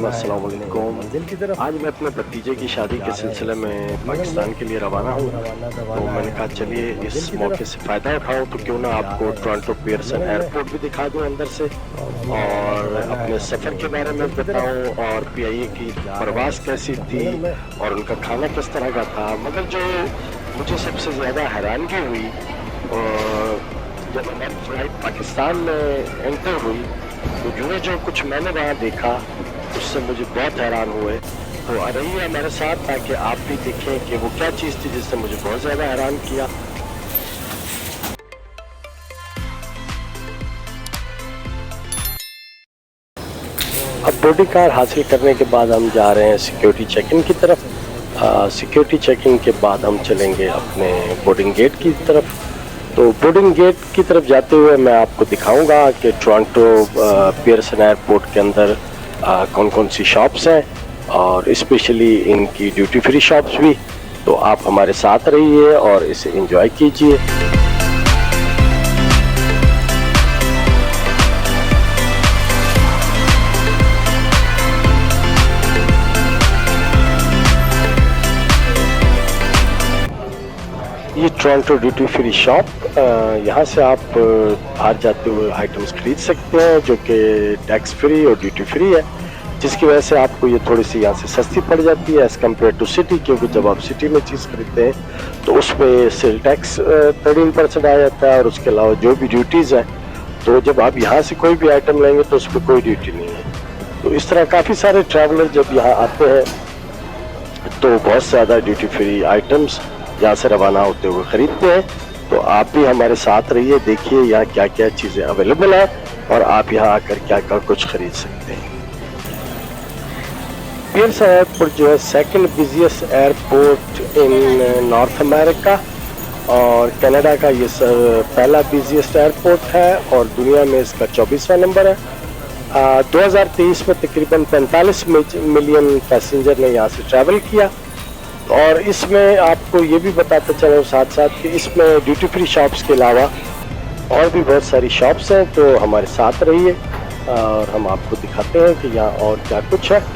अस्सलाम वालेकुम। आज मैं अपने भतीजे की शादी के सिलसिले में पाकिस्तान के लिए रवाना हूँ, तो मैंने कहा चलिए इस मौके से फ़ायदा उठाऊँ तो क्यों ना आपको टोरंटो पियर्सन एयरपोर्ट भी दिखा दूँ अंदर से और अपने सफ़र के बारे में बताऊँ और PIA की परवाज़ कैसी थी और उनका खाना किस तरह का था। मगर जो मुझे सबसे ज़्यादा हैरानगी हुई जब हमारी फ्लाइट पाकिस्तान में एंटर हुई तो जो कुछ मैंने वहाँ देखा उससे मुझे बहुत हैरान हुए। तो आ रही है हमारे साथ ताकि आप भी देखें कि वो क्या चीज़ थी जिससे मुझे बहुत ज़्यादा हैरान किया। अब बोर्डिंग कार्ड हासिल करने के बाद हम जा रहे हैं सिक्योरिटी चेक इन की तरफ। सिक्योरिटी चेकिंग के बाद हम चलेंगे अपने बोर्डिंग गेट की तरफ। तो बोर्डिंग गेट की तरफ जाते हुए मैं आपको दिखाऊंगा कि टोरंटो पियर्सन एयरपोर्ट के अंदर कौन कौन सी शॉप्स हैं और स्पेशली इनकी ड्यूटी फ्री शॉप्स भी। तो आप हमारे साथ रहिए और इसे एंजॉय कीजिए। ये टोरंटो ड्यूटी फ्री शॉप, यहाँ से आप बाहर जाते हुए आइटम्स खरीद सकते हैं जो कि टैक्स फ्री और ड्यूटी फ्री है, जिसकी वजह से आपको ये थोड़ी सी यहाँ से सस्ती पड़ जाती है एज़ कम्पेयर टू सिटी। क्योंकि जब आप सिटी में चीज़ खरीदते हैं तो उस पर सेल टैक्स 13% आ जाता है और उसके अलावा जो भी ड्यूटीज़ हैं, तो जब आप यहाँ से कोई भी आइटम लेंगे तो उस पर कोई ड्यूटी नहीं है। तो इस तरह काफ़ी सारे ट्रैवलर जब यहाँ आते हैं तो बहुत ज़्यादा ड्यूटी फ्री आइटम्स यहाँ से रवाना होते हुए ख़रीदते हैं। तो आप भी हमारे साथ रहिए, देखिए यहाँ क्या क्या चीज़ें अवेलेबल हैं और आप यहाँ आकर क्या क्या कुछ ख़रीद सकते हैं। पियर्सन एयरपोर्ट जो है सेकंड बिजिएस्ट एयरपोर्ट इन नॉर्थ अमेरिका और कनाडा का ये पहला बिजिएस्ट एयरपोर्ट है और दुनिया में इसका 24वां नंबर है। 2023 में तकरीबन 45 मिलियन पैसेंजर ने यहाँ से ट्रैवल किया। और इसमें आपको ये भी बताते चलो साथ साथ कि इसमें ड्यूटी फ्री शॉप्स के अलावा और भी बहुत सारी शॉप्स हैं। तो हमारे साथ रहिए और हम आपको दिखाते हैं कि यहाँ और क्या कुछ है।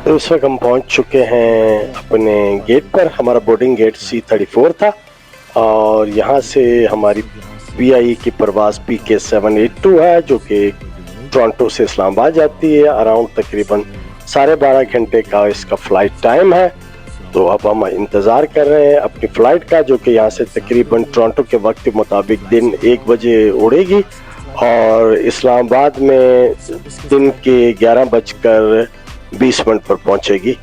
तो इस वक्त हम पहुंच चुके हैं अपने गेट पर। हमारा बोर्डिंग गेट C34 था और यहाँ से हमारी PIE की परवाज़ PK782 है जो कि टोरंटो से इस्लामाबाद जाती है। अराउंड तकरीबन 12.5 घंटे का इसका फ़्लाइट टाइम है। तो अब हम इंतज़ार कर रहे हैं अपनी फ़्लाइट का, जो कि यहाँ से तकरीबन टोरंटो के वक्त के मुताबिक दिन 1 बजे उड़ेगी और इस्लामाबाद में दिन के 11:20 पर पहुँचेगी।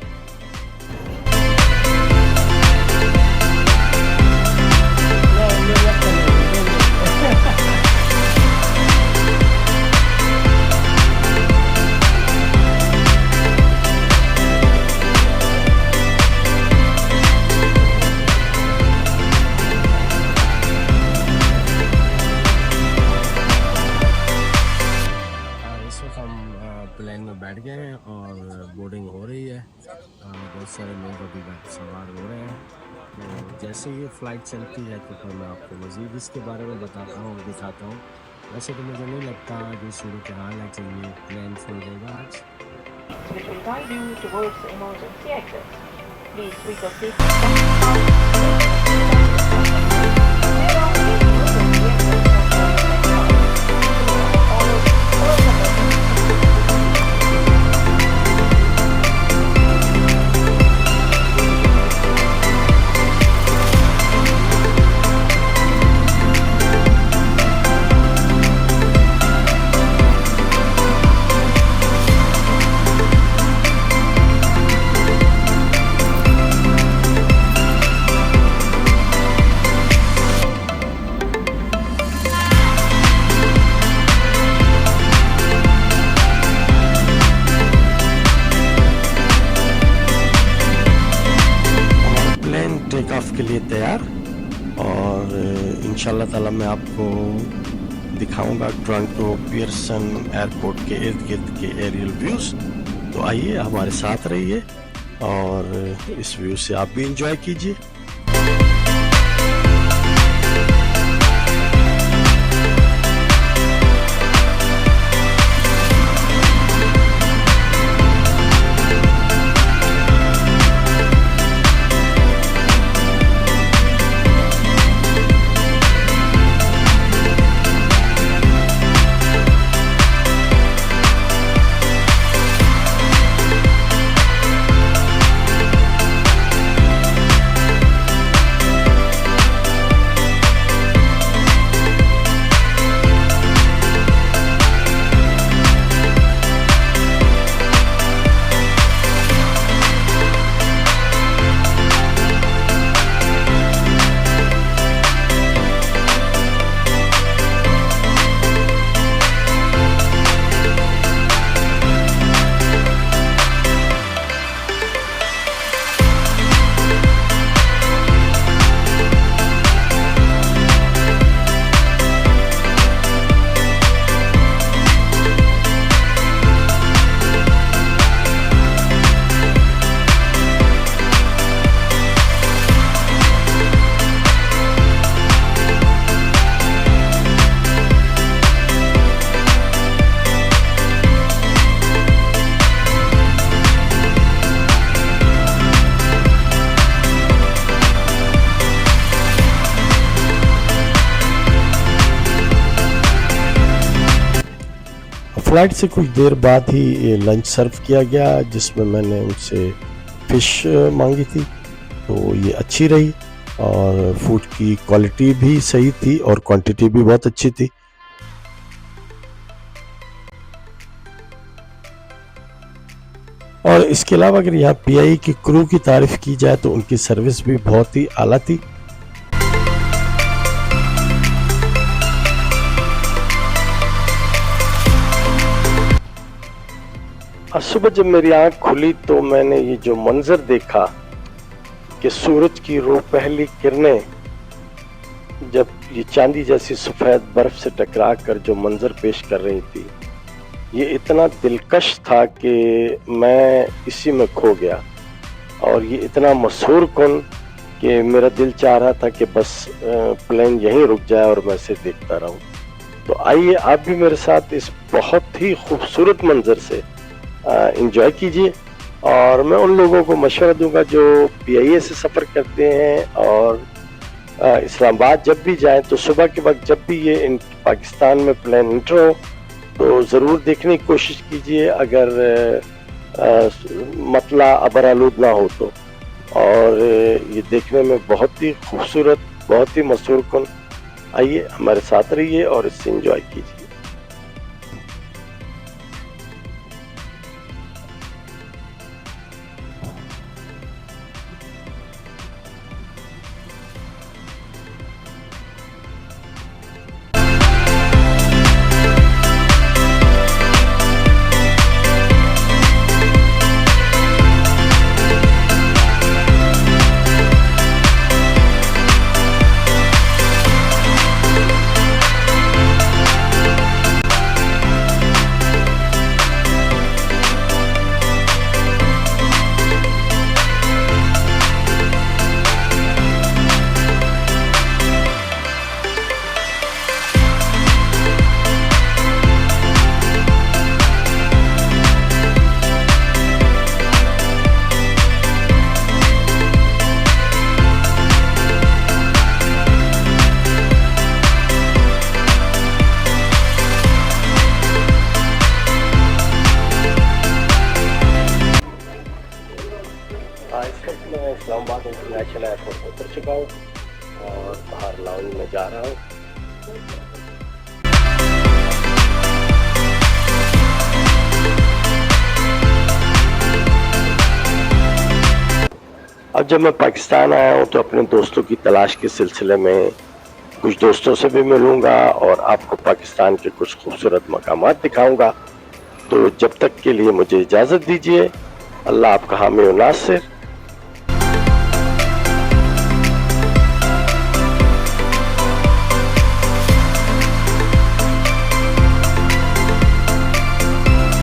प्लेन में बैठ गए हैं और बोर्डिंग हो रही है। बहुत सारे लोग अभी सवार हो रहे हैं। तो जैसे ये फ़्लाइट चलती है तो फिर मैं आपको मज़ीद इसके बारे में बताता हूँ, दिखाता हूँ। वैसे तो मुझे नहीं लगता जो सूरत हाल है कि ये प्लेन फुल होगा आज। टेक ऑफ के लिए तैयार और इंशाल्लाह ताला मैं आपको दिखाऊंगा टोरंटो पियर्सन एयरपोर्ट के इर्द गिर्द के एरियल व्यूज़। तो आइए हमारे साथ रहिए और इस व्यू से आप भी इंजॉय कीजिए। फ़्लाइट से कुछ देर बाद ही लंच सर्व किया गया, जिसमें मैंने उनसे फ़िश मांगी थी। तो ये अच्छी रही और फूड की क्वालिटी भी सही थी और क्वांटिटी भी बहुत अच्छी थी। और इसके अलावा अगर यहाँ पीआई की क्रू की तारीफ़ की जाए तो उनकी सर्विस भी बहुत ही आला थी। सुबह जब मेरी आंख खुली तो मैंने ये जो मंजर देखा कि सूरज की रो पहली किरणें जब ये चांदी जैसी सफ़ेद बर्फ से टकरा कर जो मंजर पेश कर रही थी, ये इतना दिलकश था कि मैं इसी में खो गया। और ये इतना मशहूर कुन कि मेरा दिल चाह रहा था कि बस प्लेन यहीं रुक जाए और मैं इसे देखता रहूं। तो आइए आप भी मेरे साथ इस बहुत ही खूबसूरत मंजर से इंजॉय कीजिए। और मैं उन लोगों को मशवरा दूंगा जो पीआईए से सफ़र करते हैं और इस्लामाबाद जब भी जाएं तो सुबह के वक्त जब भी ये पाकिस्तान में प्लेन इंटर हो तो ज़रूर देखने की कोशिश कीजिए अगर मतला अबरालूद ना हो तो। और ये देखने में बहुत ही खूबसूरत, बहुत ही मशहूर कुन। आइए हमारे साथ रहिए और इससे एंजॉय कीजिए। इस वक्त मैं इस्लामाबाद इंटरनेशनल एयरपोर्ट पर उतर चुका हूँ और बाहर लाउंज में जा रहा हूँ। अब जब मैं पाकिस्तान आया हूँ तो अपने दोस्तों की तलाश के सिलसिले में कुछ दोस्तों से भी मिलूंगा और आपको पाकिस्तान के कुछ खूबसूरत मकामात दिखाऊंगा। तो जब तक के लिए मुझे इजाज़त दीजिए। अल्लाह आपका हामी और नासिर।